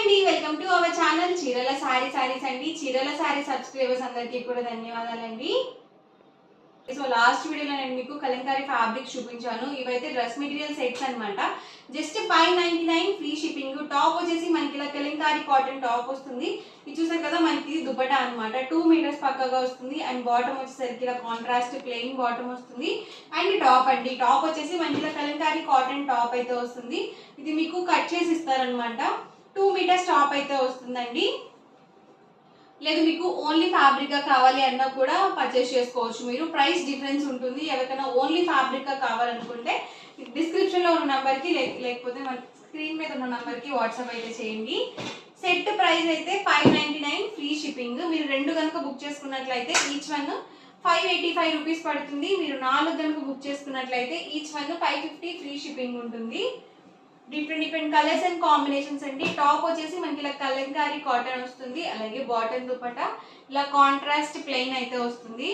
అండి, welcome to our channel చీరల సారీస్ అండి. చీరల సారీ సబ్స్క్రైబర్స్ అందరికీ కూడా ధన్యవాదాలండి. సో లాస్ట్ వీడియోలో నేను మీకు కలంకారీ ఫ్యాబ్రిక్ చూపించాను. ఇవైతే డ్రెస్ మెటీరియల్ సెట్స్ అనమాట. Just 599 free shipping. టాప్ వచ్చేసి మనకి ఇలా కలంకారీ కాటన్ టాప్ వస్తుంది. ఇది చూసారు కదా, మనకి దుపట్టా అనమాట. 2 మీటర్స్ పక్కగా వస్తుంది. అండ్ బాటమ్ వచ్చేసరికి ఇలా కాంట్రాస్ట్ ప్లెయిన్ బాటమ్ వస్తుంది. అండ్ టాప్ అండి, టాప్ వచ్చేసి మనకి ఇలా కలంకారీ కాటన్ టాప్ అయితే వస్తుంది. ఇది మీకు కట్ చేసి ఇస్తారనమాట. 2 మీటర్స్ టాప్ అయితే వస్తుందండి. లేదు మీకు ఓన్లీ ఫ్యాబ్రిక్ గా కావాలి అన్నా కూడా పర్చేస్ చేసుకోవచ్చు. మీరు ప్రైస్ డిఫరెన్స్ ఉంటుంది. ఎవరికైనా ఓన్లీ ఫ్యాబ్రిక్ గా కావాలనుకుంటే డిస్క్రిప్షన్ లో ఉన్న నంబర్ కి లేకపోతే మన స్క్రీన్ మీద ఉన్న నంబర్ కి వాట్సాప్ అయితే చేయండి. సెట్ ప్రైస్ అయితే 599 ఫ్రీ షిప్పింగ్. మీరు 2 కనుక బుక్ చేసుకున్నట్లయితే ఈచ్ వన్ 585 రూపీస్ పడుతుంది. మీరు 4 కనుక బుక్ చేసుకున్నట్లయితే ఈచ్ వన్ 550 ఫ్రీ షిప్పింగ్ ఉంటుంది. డిఫరెంట్ కలర్స్ అండ్ కాంబినేషన్స్ అండి. టాప్ వచ్చేసి మనకి ఇలా కలంకారీ కాటన్ వస్తుంది. అలాగే బాటమ్ దుపట్టా ఇలా కాంట్రాస్ట్ ప్లెయిన్ అయితే వస్తుంది.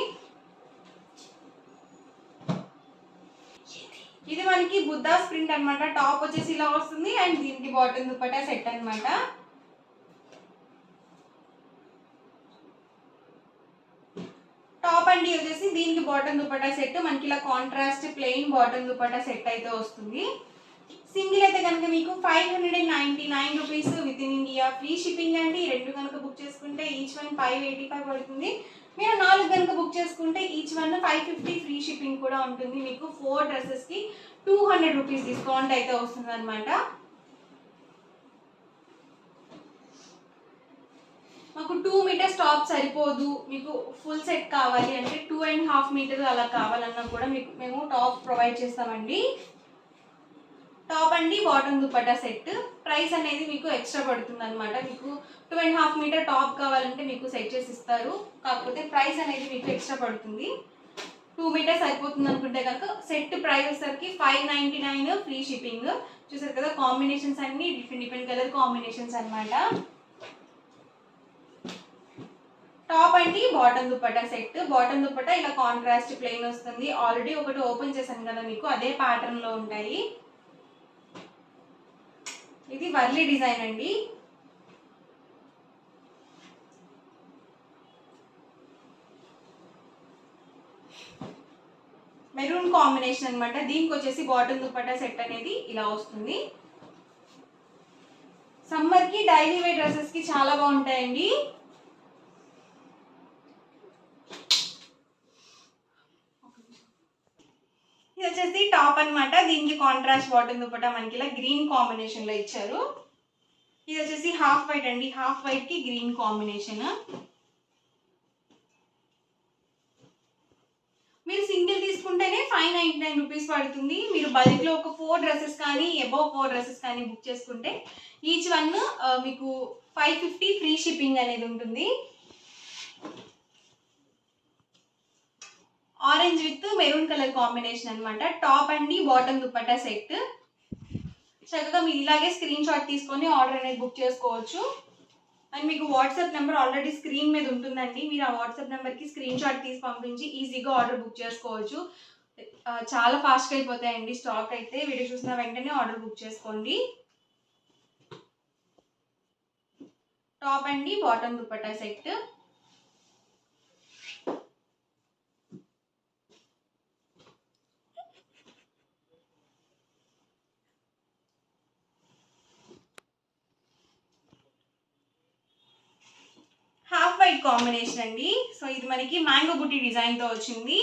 ఇది మనకి బుద్ధాస్ ప్రింట్ అనమాట. టాప్ వచ్చేసి ఇలా వస్తుంది అండ్ దీనికి బాటమ్ దుపట్టా సెట్ అనమాట. టాప్ అండి వచ్చేసి దీనికి బాటమ్ దుపట్టా సెట్ మనకి ఇలా contrast plain bottom dupatta set అయితే వస్తుంది. సింగిల్ అయితే కనుక మీకు 599 rupees with in India free shipping అండి. 2 కనుక బుక్ చేసుకుంటే ఈచ్ వన్ 585 పడుతుంది. మీరు 4 కనుక బుక్ చేసుకుంటే ఈచ్ వన్ 550 ఫ్రీ షిప్పింగ్ కూడా ఉంటుంది. మీకు 4 డ్రెస్సెస్ కి 200 రూపీస్ డిస్కౌంట్ అయితే వస్తుంది అనమాట. మాకు 2 మీటర్స్ టాప్ సరిపోదు, మీకు ఫుల్ సెట్ కావాలి అంటే 2.5 మీటర్ అలా కావాలన్నా కూడా మీకు మేము టాప్ ప్రొవైడ్ చేస్తామండి. టాప్ అండి బాటమ్ దుపట్టా సెట్ ప్రైస్ అనేది మీకు ఎక్స్ట్రా పడుతుంది అనమాట. మీకు 2.5 మీటర్ టాప్ కావాలంటే మీకు సెట్ చేసి ఇస్తారు. కాకపోతే ప్రైస్ అనేది మీకు ఎక్స్ట్రా పడుతుంది. 2 మీటర్స్ సరిపోతుంది అనుకుంటే కనుక సెట్ ప్రైస్ వచ్చేసరికి 599 ఫ్రీ షిప్పింగ్. చూసారు కదా, కాంబినేషన్స్ అన్ని డిఫరెంట్ కలర్ కాంబినేషన్స్ అనమాట. టాప్ అండి bottom dupatta set. Bottom dupatta ఇలా కాంట్రాస్ట్ ప్లెయిన్ వస్తుంది. ఆల్రెడీ ఒకటి ఓపెన్ చేశాను కదా, మీకు అదే ప్యాటర్న్ లో ఉంటాయి. ఇది వర్లీ డిజైన్ అండి. మెరూన్ కాంబినేషన్ అనమాట. దీనికి వచ్చేసి బాటమ్ దుపట్టా సెట్ అనేది ఇలా వస్తుంది. సమ్మర్ కి డైలీ వేర్ డ్రెస్సెస్ కి చాలా బాగుంటాయండి. ఇది వచ్చేసి టాప్ అనమాట. దీనికి కాంట్రాస్ట్ బాటమ్ దుపట్టా మనకి ఇలా గ్రీన్ కాంబినేషన్ లో ఇచ్చారు. ఇది వచ్చేసి హాఫ్ వైట్ అండి. హాఫ్ వైట్ కి గ్రీన్ కాంబినేషన్. మీరు సింగిల్ తీసుకుంటేనే 599 రూపీస్ పడుతుంది. మీరు బల్క్ లో ఒక 4 డ్రెస్సెస్ కానీ అబౌవ్ 4 డ్రెస్సెస్ కానీ బుక్ చేసుకుంటే ఈచ్ వన్ మీకు 550 ఫ్రీ షిప్పింగ్ అనేది ఉంటుంది. Orange with maroon colour combination అనమాట. టాప్ అండి బాటమ్ దుపట్టా సెట్. చక్కగా మీరు ఇలాగే స్క్రీన్ షాట్ తీసుకొని ఆర్డర్ అనేది బుక్ చేసుకోవచ్చు. అండ్ మీకు వాట్సాప్ నెంబర్ ఆల్రెడీ స్క్రీన్ మీద ఉంటుందండి. మీరు ఆ వాట్సాప్ నెంబర్కి స్క్రీన్ షాట్ తీసి పంపించి ఈజీగా ఆర్డర్ బుక్ చేసుకోవచ్చు. చాలా ఫాస్ట్గా అయిపోతాయండి స్టాక్ అయితే. వీడియో చూసిన వెంటనే ఆర్డర్ బుక్ చేసుకోండి. టాప్ అండి bottom dupatta set. Half white combination అండి. సో ఇది మనకి మ్యాంగో బుట్టి డిజైన్ తో వచ్చింది.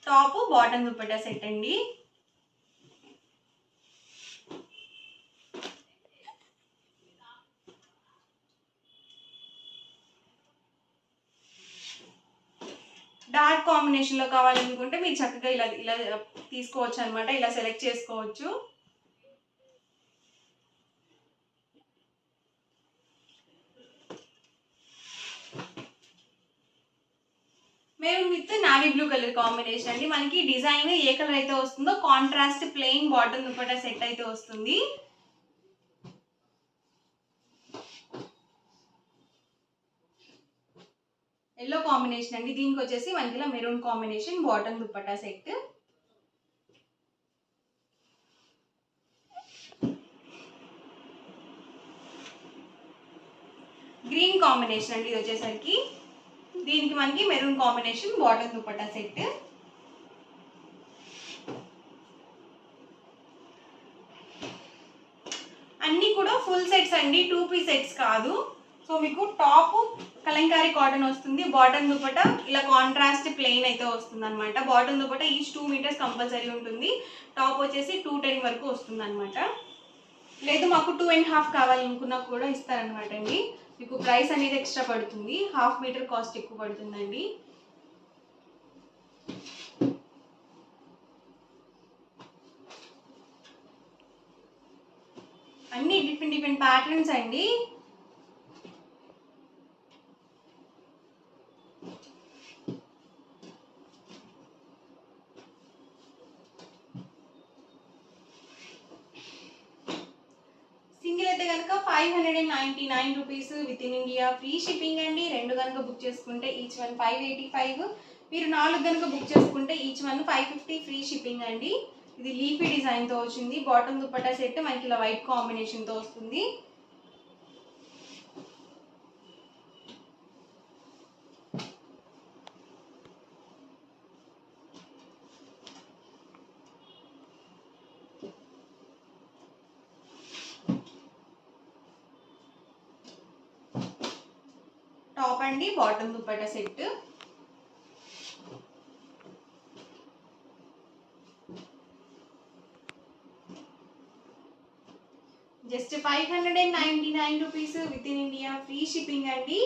టాప్ బాటమ్ దుపట్టా సెట్ అండి. డార్క్ కాంబినేషన్ లో కావాలనుకుంటే మీరు చక్కగా ఇలా ఇలా తీసుకోవచ్చు అనమాట. ఇలా సెలెక్ట్ చేసుకోవచ్చు. Maroon with navy blue colour combination అండి. మనకి డిజైన్ ఏ కలర్ అయితే వస్తుందో contrast plain bottom dupatta set అయితే వస్తుంది. ఎల్లో కాంబినేషన్ అండి. దీనికి వచ్చేసి మనకి ఇలా maroon combination bottom dupatta set. Green combination అండి ఇది వచ్చేసరికి. దీనికి మనకి maroon combination bottom dupatta set. అన్నీ కూడా ఫుల్ సెట్స్ అండి, 2 పీస్ సెట్స్ కాదు. సో మీకు టాప్ కలంకారీ కాటన్ వస్తుంది, బాటమ్ దుపట్టా ఇలా కాంట్రాస్ట్ ప్లెయిన్ అయితే వస్తుంది అనమాట. Bottom dupatta each 2 metres compulsory ఉంటుంది. టాప్ వచ్చేసి 210 వరకు వస్తుంది అనమాట. లేదు మాకు 2.5 కావాలనుకున్నా కూడా ఇస్తారనమాట అండి. మీకు ప్రైస్ అనేది ఎక్స్ట్రా పడుతుంది, 1/2 మీటర్ కాస్ట్ ఎక్కువ పడుతుందండి. అన్ని డిఫరెంట్ ప్యాటర్న్స్ అండి. సింగిల్ అయితే కనుక 599 rupees with in India, free shipping అండి. 2 కనుక బుక్ చేసుకుంటే ఈచ్ వన్ 585. మీరు 4 కనుక బుక్ చేసుకుంటే ఈచ్ వన్ 550 ఫ్రీ షిప్పింగ్ అండి. ఇది లీఫీ డిజైన్తో వచ్చింది. బాటమ్ దుపట్టా సెట్ మనకి ఇలా వైట్ కాంబినేషన్తో వస్తుంది. టాప్ అండి, bottom dupatta set. Just 599 rupees with in India, free shipping అండి.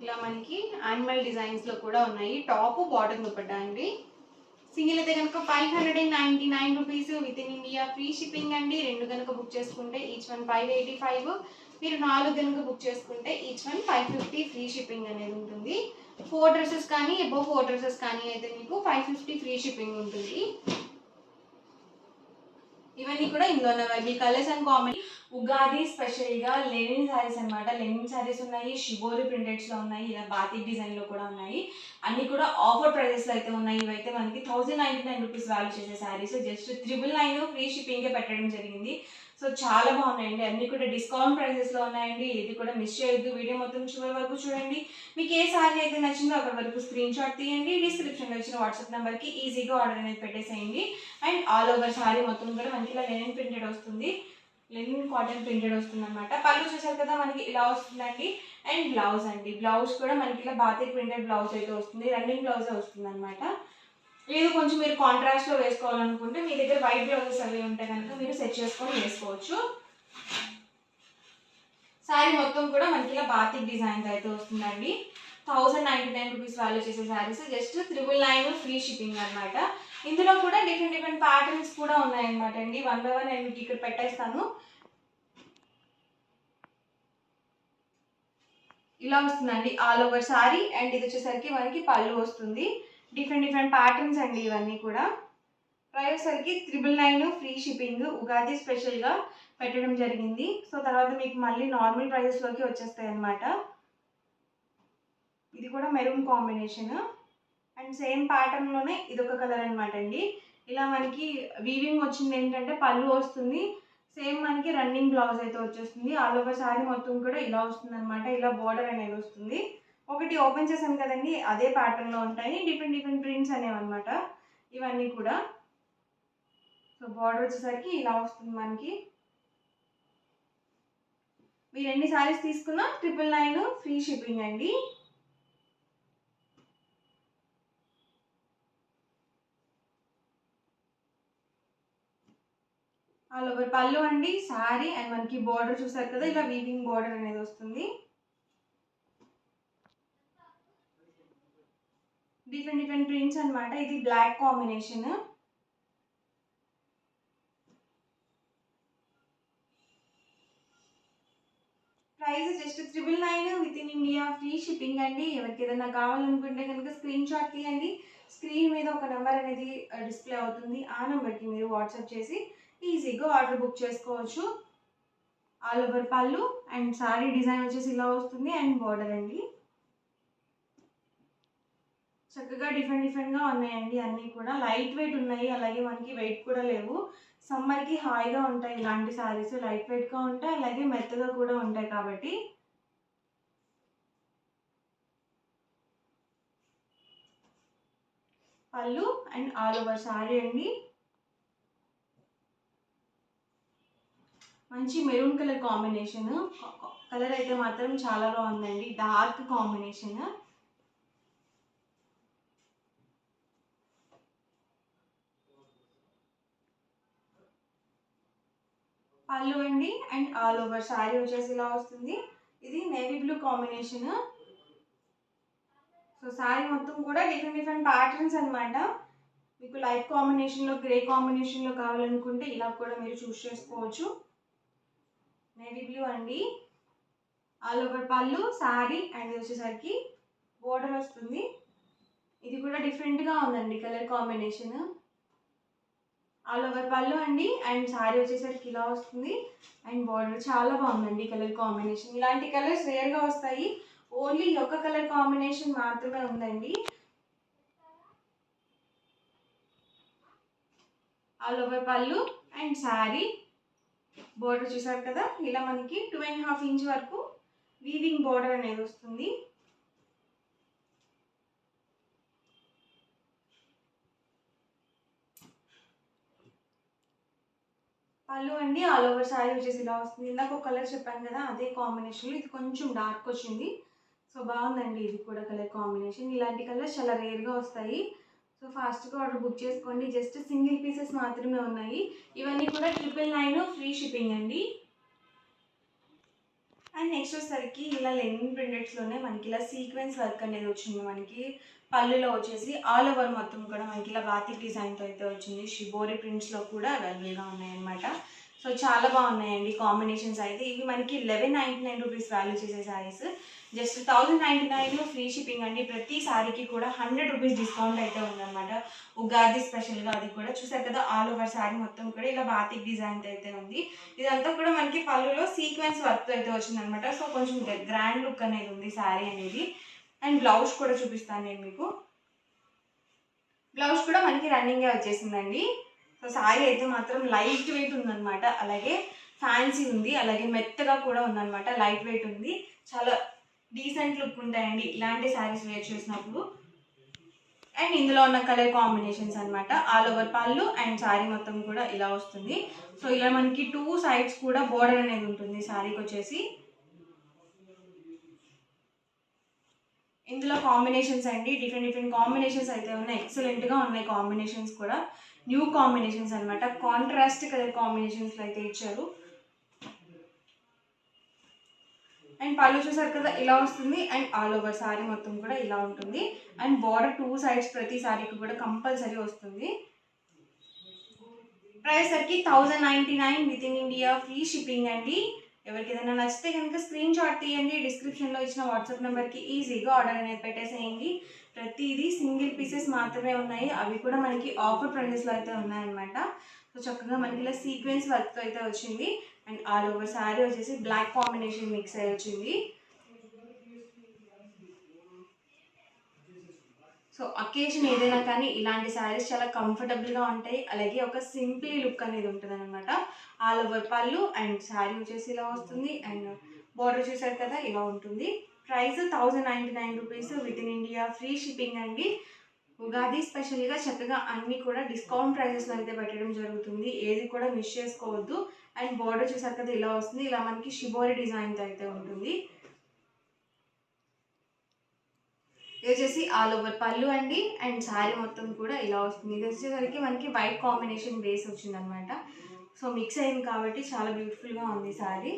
ఇలా మనకి యానిమల్ డిజైన్స్ లో కూడా ఉన్నాయి. టాప్ బాటమ్ దుపట్టా అండి. సింగిల్ అయితే కనుక 599 rupees with in India, free shipping అండి. 2 కనుక బుక్ చేసుకుంటే ఈచ్ వన్ 585. మీరు 4 కనుక బుక్ చేసుకుంటే ఈచ్ వన్ 550 ఫ్రీ షిప్పింగ్ అనేది ఉంటుంది. 4 డ్రెస్సెస్ కానీ అబోవ్ 4 డ్రెస్సెస్ కానీ అయితే మీకు 550 ఫ్రీ షిప్పింగ్ ఉంటుంది. ఇవన్నీ కూడా ఇందులో మీ కలర్స్ అండ్ కామెంట్. ఉగాది స్పెషల్గా లెనిన్ శారీస్ అనమాట. లెనిన్ శారీస్ ఉన్నాయి, షిబోరి ప్రింటెడ్స్లో ఉన్నాయి, ఇలా బాతిక్ డిజైన్లో కూడా ఉన్నాయి. అన్నీ కూడా ఆఫర్ ప్రైజెస్లో అయితే ఉన్నాయి. ఇవైతే మనకి 1099 రూపీస్ వాల్యూ చేసే శారీస్ జస్ట్ 999 ఫ్రీ షిప్పింగే పెట్టడం జరిగింది. సో చాలా బాగున్నాయండి, అన్నీ కూడా డిస్కౌంట్ ప్రైజెస్లో ఉన్నాయండి. ఇది కూడా మిస్ చేయొద్దు, వీడియో మొత్తం చివరి వరకు చూడండి. మీకు ఏ శారీ అయితే నచ్చిందో అక్కడ వరకు స్క్రీన్ షాట్ తీయండి. డిస్క్రిప్షన్లో వచ్చిన వాట్సాప్ నెంబర్కి ఈజీగా ఆర్డర్ అనేది పెట్టేసేయండి. అండ్ ఆల్ ఓవర్ శారీ మొత్తం కూడా మనకి ఇలా లెనిన్ ప్రింటెడ్ వస్తుంది, లెనిన్ కాటన్ ప్రింటెడ్ వస్తుంది అనమాట. పళ్ళు చూసారు కదా మనకి ఇలా వస్తుందండి. అండ్ బ్లౌజ్ అండి, బ్లౌజ్ కూడా మనకి ఇలా బాతిక్ ప్రింటెడ్ బ్లౌజ్ అయితే వస్తుంది, రన్నింగ్ బ్లౌజే వస్తుంది అనమాట. లేదు కొంచెం మీరు కాంట్రాస్ట్లో వేసుకోవాలనుకుంటే మీ దగ్గర వైట్ బ్లౌజెస్ అవి ఉంటే కనుక మీరు సెట్ చేసుకొని వేసుకోవచ్చు. శారీ మొత్తం కూడా మనకి ఇలా బాతిక్ డిజైన్ అయితే వస్తుందండి. 1099 రూపీస్ వాల్యూ చేసే శారీస్ జస్ట్ 999 ఫ్రీ షిప్పింగ్ అనమాట. ఇందులో కూడా డిఫరెంట్ ప్యాటర్న్స్ కూడా ఉన్నాయన్నమాట అండి. 1 by 1 నేను మీకు ఇక్కడ పెట్టేస్తాను. ఇలా వస్తుందండి ఆల్ ఓవర్ శారీ. అండ్ ఇది వచ్చేసరికి మనకి పళ్ళు వస్తుంది. డిఫరెంట్ ప్యాటర్న్స్ అండి ఇవన్నీ కూడా. ప్రైస్ సరికి 999 ఫ్రీ షిప్పింగ్, ఉగాది స్పెషల్గా పెట్టడం జరిగింది. సో తర్వాత మీకు మళ్ళీ నార్మల్ ప్రైజెస్లోకి వచ్చేస్తాయి అన్నమాట. ఇది కూడా మెరూన్ కాంబినేషన్ అండ్ సేమ్ ప్యాటర్న్లోనే ఇదొక కలర్ అనమాట అండి. ఇలా మనకి వీవింగ్ వచ్చింది ఏంటంటే పళ్ళు వస్తుంది, సేమ్ మనకి రన్నింగ్ బ్లౌజ్ అయితే వచ్చేస్తుంది. ఆల్ ఓవర్ శారీ మొత్తం కూడా ఇలా వస్తుంది అనమాట. ఇలా బార్డర్ అనేది వస్తుంది. ఒకటి ఓపెన్ చేశాను కదండి, అదే ప్యాటర్న్లో ఉంటాయి డిఫరెంట్ ప్రింట్స్ అనేవి అనమాట ఇవన్నీ కూడా. సో బార్డర్ వచ్చేసరికి ఇలా వస్తుంది మనకి. మీరు ఎన్ని శారీస్ తీసుకున్నా 999 ఫ్రీ షిప్పింగ్ అండి. ఆల్ ఓవర్ పళ్ళు అండి, శారీ అండ్ మనకి బార్డర్ చూసారు కదా ఇలా వీవింగ్ బార్డర్ అనేది వస్తుంది. డిఫరెంట్ ప్రింట్స్ అనమాట. ఇది black combination. Price just 999 with in India, free shipping అండి. ఎవరికి ఏదైనా కావాలనుకుంటే కనుక స్క్రీన్ షాట్ తీయండి. స్క్రీన్ మీద ఒక నెంబర్ అనేది డిస్ప్లే అవుతుంది. ఆ నెంబర్కి మీరు వాట్సాప్ చేసి ఈజీగా ఆర్డర్ బుక్ చేసుకోవచ్చు. ఆల్ ఓవర్ పళ్ళు అండ్ సారీ డిజైన్ వచ్చేసి ఇలా వస్తుంది అండ్ బార్డర్ అండి. చక్కగా డిఫరెంట్గా ఉన్నాయండి. అన్నీ కూడా లైట్ వెయిట్ ఉన్నాయి, అలాగే మనకి వెయిట్ కూడా లేవు. సమ్మర్కి హాయిగా ఉంటాయి ఇలాంటి శారీస్, లైట్ వెయిట్గా ఉంటాయి, అలాగే మెత్తగా కూడా ఉంటాయి. కాబట్టి పళ్ళు అండ్ ఆల్ ఓవర్ శారీ అండి. మంచి మెరూన్ కలర్ కాంబినేషన్. కలర్ అయితే మాత్రం చాలా బాగుందండి, డార్క్ కాంబినేషన్. పళ్ళు అండి అండ్ ఆల్ ఓవర్ శారీ వచ్చేసి ఇలా వస్తుంది. ఇది navy blue combination. So sari మొత్తం కూడా డిఫరెంట్ ప్యాటర్న్స్ అనమాట. మీకు లైట్ కాంబినేషన్లో, గ్రే కాంబినేషన్లో కావాలనుకుంటే ఇలా కూడా మీరు చూస్ చేసుకోవచ్చు. నేవీ బ్లూ అండి. ఆల్ ఓవర్ పళ్ళు, శారీ అండ్ వచ్చేసరికి బోర్డర్ వస్తుంది. ఇది కూడా డిఫరెంట్గా ఉందండి కలర్ కాంబినేషన్. ఆల్ ఓవర్ పళ్ళు అండి అండ్ శారీ వచ్చేసరికి ఇలా వస్తుంది అండ్ బార్డర్ చాలా బాగుందండి కలర్ కాంబినేషన్. ఇలాంటి కలర్స్ రేర్గా వస్తాయి, ఓన్లీ ఒక కలర్ కాంబినేషన్ మాత్రమే ఉందండి. ఆల్ ఓవర్ పళ్ళు అండ్ శారీ, బోర్డర్ చూసారు కదా, ఇలా మనకి 2.5 ఇంచ్ వరకు వీవింగ్ బోర్డర్ అనేది వస్తుంది. పళ్ళు అండి ఆల్ ఓవర్ శారీ వచ్చేసి ఇలా వస్తుంది. ఇందాక ఒక కలర్ చెప్పాను కదా, అదే కాంబినేషన్లో ఇది కొంచెం డార్క్ వచ్చింది. సో బాగుందండి ఇది కూడా కలర్ కాంబినేషన్. ఇలాంటి కలర్స్ చాలా రేర్గా వస్తాయి. సో ఫాస్ట్గా ఆర్డర్ బుక్ చేసుకోండి. జస్ట్ సింగిల్ పీసెస్ మాత్రమే ఉన్నాయి. ఇవన్నీ కూడా 999 ఫ్రీ షిప్పింగ్ అండి. అండ్ నెక్స్ట్ వచ్చేసరికి ఇలా లెనిన్ ప్రింటెడ్స్లోనే మనకి ఇలా సీక్వెన్స్ వర్క్ అనేది వచ్చింది. మనకి పళ్ళులో వచ్చేసి ఆల్ ఓవర్ మొత్తం కూడా మనకి ఇలా బాతిక్ డిజైన్తో అయితే వచ్చింది. షిబోరి ప్రింట్స్లో కూడా అవైలబుల్గా ఉన్నాయన్నమాట. సో చాలా బాగున్నాయండి కాంబినేషన్స్ అయితే. ఇవి మనకి 1199 రూపీస్ వాల్యూ చేసే శారీస్. జస్ట్ 1099 ఫ్రీ షిప్పింగ్ అండి. ప్రతి శారీకి కూడా 100 రూపీస్ డిస్కౌంట్ అయితే ఉందన్నమాట. ఉగాది స్పెషల్గా అది కూడా చూసారు కదా, ఆల్ ఓవర్ శారీ మొత్తం కూడా ఇలా బాతిక్ డిజైన్తో అయితే ఉంది. ఇదంతా కూడా మనకి పళ్ళులో సీక్వెన్స్ వర్క్ అయితే వచ్చిందనమాట. సో కొంచెం గ్రాండ్ లుక్ అనేది ఉంది శారీ అనేది. అండ్ బ్లౌజ్ కూడా చూపిస్తాను నేను మీకు. బ్లౌజ్ కూడా మనకి రన్నింగే వచ్చేసిందండి. సో శారీ అయితే మాత్రం లైట్ వెయిట్ ఉందన్నమాట, అలాగే ఫ్యాన్సీ ఉంది, అలాగే మెత్తగా కూడా ఉందన్నమాట. లైట్ వెయిట్ ఉంది, చాలా డీసెంట్ లుక్ ఉంటాయండి ఇలాంటి శారీస్ వేర్ చేసినప్పుడు. అండ్ ఇందులో ఉన్న కలర్ కాంబినేషన్స్ అనమాట. ఆల్ ఓవర్ పళ్ళు అండ్ శారీ మొత్తం కూడా ఇలా వస్తుంది. సో ఇలా మనకి 2 సైడ్స్ కూడా బోర్డర్ అనేది ఉంటుంది శారీకి వచ్చేసి. ఇందులో కాంబినేషన్స్ అండి డిఫరెంట్ కాంబినేషన్స్ అయితే ఉన్నాయి. ఎక్సలెంట్గా ఉన్నాయి కాంబినేషన్స్ కూడా. న్యూ కాంబినేషన్స్ అనమాట. కాంట్రాస్ట్ కలర్ కాంబినేషన్స్లో అయితే ఇచ్చారు. అండ్ పళ్ళు చూసారు కదా ఇలా వస్తుంది. అండ్ ఆల్ ఓవర్ శారీ మొత్తం కూడా ఇలా ఉంటుంది. అండ్ బార్డర్ 2 సైడ్స్ ప్రతి శారీకి కూడా కంపల్సరీ వస్తుంది. ప్రైస్ సరికి 1099 with in India, free shipping అండి. ఎవరికి ఏదైనా నచ్చితే కనుక స్క్రీన్ షాట్ తీయండి. డిస్క్రిప్షన్లో ఇచ్చిన వాట్సాప్ నెంబర్కి ఈజీగా ఆర్డర్ అనేది పెట్టేసేయండి. ప్రతిదీ సింగిల్ పీసెస్ మాత్రమే ఉన్నాయి, అవి కూడా మనకి ఆఫర్ ప్రైజెస్లో అయితే ఉన్నాయన్నమాట. సో చక్కగా మనకి ఇలా సీక్వెన్స్ వర్క్తో అయితే వచ్చింది. అండ్ ఆల్ ఓవర్ శారీ వచ్చేసి బ్లాక్ కాంబినేషన్ మిక్స్ అయ్యి వచ్చింది. సో అకేషన్ ఏదైనా కానీ ఇలాంటి శారీస్ చాలా కంఫర్టబుల్గా ఉంటాయి, అలాగే ఒక సింపుల్ లుక్ అనేది ఉంటుంది అనమాట. ఆల్ ఓవర్ పళ్ళు అండ్ శారీ వచ్చేసి ఇలా వస్తుంది. అండ్ బార్డర్ చూసారు కదా ఇలా ఉంటుంది. Price 1099 rupees with in India, free shipping అండి. ఉగాది స్పెషల్గా చక్కగా అన్నీ కూడా డిస్కౌంట్ ప్రైజెస్లో అయితే పెట్టడం జరుగుతుంది, ఏది కూడా మిస్ చేసుకోవద్దు. అండ్ బార్డర్ చూసారు కదా ఇలా వస్తుంది. ఇలా మనకి షిబోరి డిజైన్తో అయితే ఉంటుంది. ఇది వచ్చేసి ఆల్ ఓవర్ పళ్ళు అండి అండ్ శారీ మొత్తం కూడా ఇలా వస్తుంది. ఇది వచ్చేసరికి మనకి వైట్ కాంబినేషన్ బేస్ వచ్చింది అనమాట. సో మిక్స్ అయింది కాబట్టి చాలా బ్యూటిఫుల్గా ఉంది శారీ.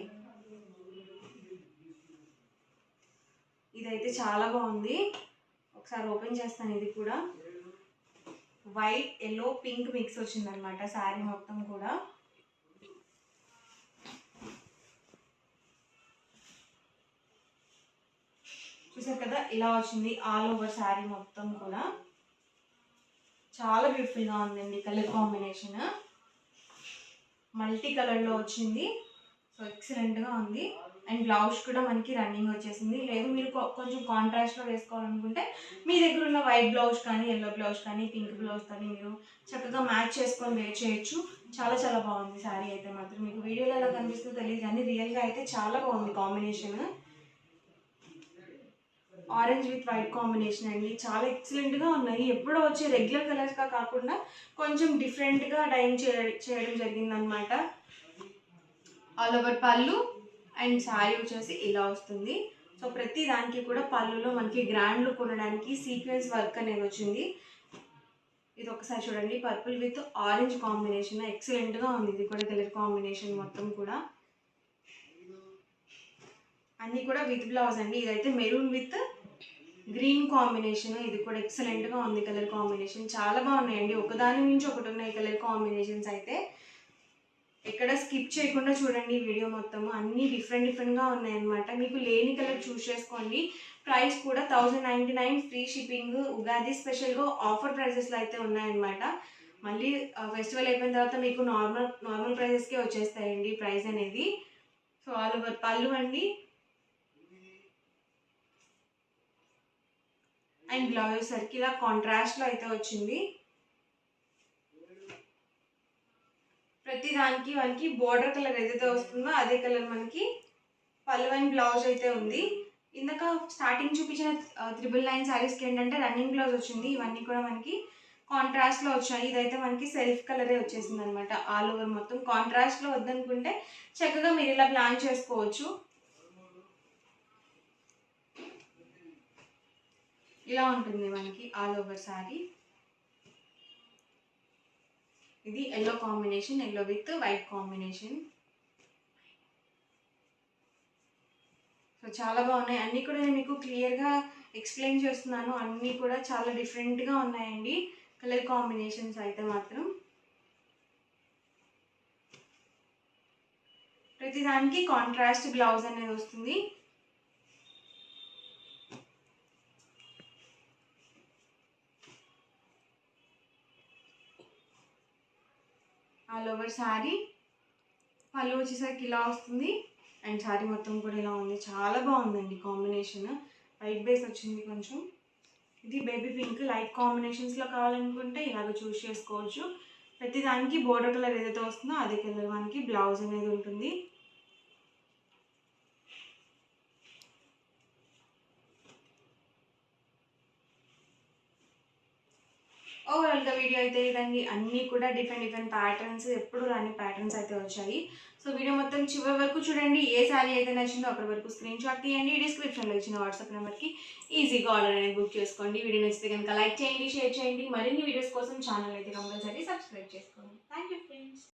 ఇదైతే చాలా బాగుంది. ఒకసారి ఓపెన్ చేస్తాను. ఇది కూడా వైట్, ఎల్లో, పింక్ మిక్స్ వచ్చింది అనమాట శారీ మొత్తం కూడా. చూసారు కదా ఇలా వచ్చింది ఆల్ ఓవర్ శారీ మొత్తం కూడా. చాలా బ్యూటిఫుల్గా ఉందండి కలర్ కాంబినేషన్. మల్టీ కలర్లో వచ్చింది. సో ఎక్సలెంట్గా ఉంది. అండ్ బ్లౌజ్ కూడా మనకి రన్నింగ్ వచ్చేసింది. లేదు మీరు కొంచెం కాంట్రాస్ట్లో వేసుకోవాలనుకుంటే మీ దగ్గర ఉన్న వైట్ బ్లౌజ్ కానీ, ఎల్లో బ్లౌజ్ కానీ, పింక్ బ్లౌజ్ కానీ మీరు చక్కగా మ్యాచ్ చేసుకొని వేర్ చేయొచ్చు. చాలా చాలా బాగుంది శారీ అయితే మాత్రం. మీకు వీడియోలో ఎలా కనిపిస్తుందో తెలియదు కానీ రియల్గా అయితే చాలా బాగుంది combination. Orange with white combination అండి. చాలా ఎక్సలెంట్గా ఉన్నాయి. ఎప్పుడో వచ్చే రెగ్యులర్ కలర్స్గా కాకుండా కొంచెం డిఫరెంట్గా డైన్ చేయడం జరిగిందనమాట. ఆల్ ఓవర్ పళ్ళు అండ్ శారీ వచ్చేసి ఇలా వస్తుంది. సో ప్రతి దానికి కూడా పళ్ళులో మనకి గ్రాండ్ లుక్ ఉండడానికి సీక్వెన్స్ వర్క్ అనేది వచ్చింది. ఇది ఒకసారి చూడండి, పర్పుల్ విత్ ఆరెంజ్ కాంబినేషన్ ఎక్సలెంట్గా ఉంది. ఇది కూడా కలర్ కాంబినేషన్ మొత్తం కూడా అన్నీ కూడా విత్ బ్లౌజ్ అండి. ఇదైతే మెరూన్ విత్ గ్రీన్ కాంబినేషన్. ఇది కూడా ఎక్సలెంట్గా ఉంది కలర్ కాంబినేషన్. చాలా బాగున్నాయండి, ఒకదాని నుంచి ఒకటి ఉన్నాయి కలర్ కాంబినేషన్స్ అయితే. ఎక్కడ స్కిప్ చేయకుండా చూడండి వీడియో మొత్తము. అన్నీ డిఫరెంట్గా ఉన్నాయన్నమాట. మీకు లేని కలర్ చూస్ చేసుకోండి. ప్రైస్ కూడా 1099 ఫ్రీ షిప్పింగ్. ఉగాది స్పెషల్గా ఆఫర్ ప్రైజెస్లో అయితే ఉన్నాయన్నమాట. మళ్ళీ ఫెస్టివల్ అయిపోయిన తర్వాత మీకు నార్మల్ ప్రైజెస్కే వచ్చేస్తాయండి ప్రైస్ అనేది. సో ఆల్ ఓవర్ పళ్ళు అండి అండ్ బ్లౌజ్ సరికి ఇలా కాంట్రాస్ట్లో అయితే వచ్చింది. ప్రతి దానికి మనకి బోర్డర్ కలర్ ఏదైతే వస్తుందో అదే కలర్ మనకి పళ్ళు అండ్ బ్లౌజ్ అయితే ఉంది. ఇందాక స్టార్టింగ్ చూపించిన 999 శారీస్కి ఏంటంటే రన్నింగ్ బ్లౌజ్ వచ్చింది. ఇవన్నీ కూడా మనకి కాంట్రాస్ట్లో వచ్చాయి. ఇదైతే మనకి సెల్ఫ్ కలరే వచ్చేసింది అనమాట. ఆల్ ఓవర్ మొత్తం కాంట్రాస్ట్లో వద్దనుకుంటే చక్కగా మీరు ఇలా ప్లాన్ చేసుకోవచ్చు. ఇలా ఉంటుంది మనకి ఆల్ ఓవర్ శారీ. ఇది yellow combination, yellow with white combination. So చాలా బాగున్నాయి. అన్నీ కూడా నేను మీకు క్లియర్గా ఎక్స్ప్లెయిన్ చేస్తున్నాను. అన్నీ కూడా చాలా డిఫరెంట్గా ఉన్నాయండి కలర్ కాంబినేషన్స్ అయితే మాత్రం. ప్రతిదానికి కాంట్రాస్ట్ బ్లౌజ్ అనేది వస్తుంది. ఆల్ ఓవర్ శారీ పళ్ళు వచ్చేసరికి ఇలా వస్తుంది అండ్ శారీ మొత్తం కూడా ఇలా ఉంది. చాలా బాగుందండి కాంబినేషన్. వైట్ బేస్ వచ్చింది కొంచెం. ఇది బేబీ పింక్ లైట్ కాంబినేషన్స్లో కావాలనుకుంటే ఇలాగ చూస్ చేసుకోవచ్చు. ప్రతి దానికి బోర్డర్ కలర్ ఏదైతే వస్తుందో అదే కలర్ మనకి బ్లౌజ్ అనేది ఉంటుంది. ఓవరాల్గా వీడియో అయితే ఇదండి. అన్నీ కూడా డిఫరెంట్ ప్యాటర్న్స్, ఎప్పుడు రాని ప్యాటర్న్స్ అయితే వచ్చాయి. సో వీడియో మొత్తం చివరి వరకు చూడండి. ఏ శారీ అయితే నచ్చిందో అక్కడి వరకు స్క్రీన్ షాట్ తీయండి. డిస్క్రిప్షన్లో ఇచ్చిన వాట్సాప్ నెంబర్కి ఈజీగా ఆర్డర్ అనేది బుక్ చేసుకోండి. వీడియో నచ్చితే కనుక లైక్ చేయండి, షేర్ చేయండి. మరిన్ని వీడియోస్ కోసం ఛానల్ అయితే కంపల్సరీ సబ్స్క్రైబ్ చేసుకోండి. Thank you friends.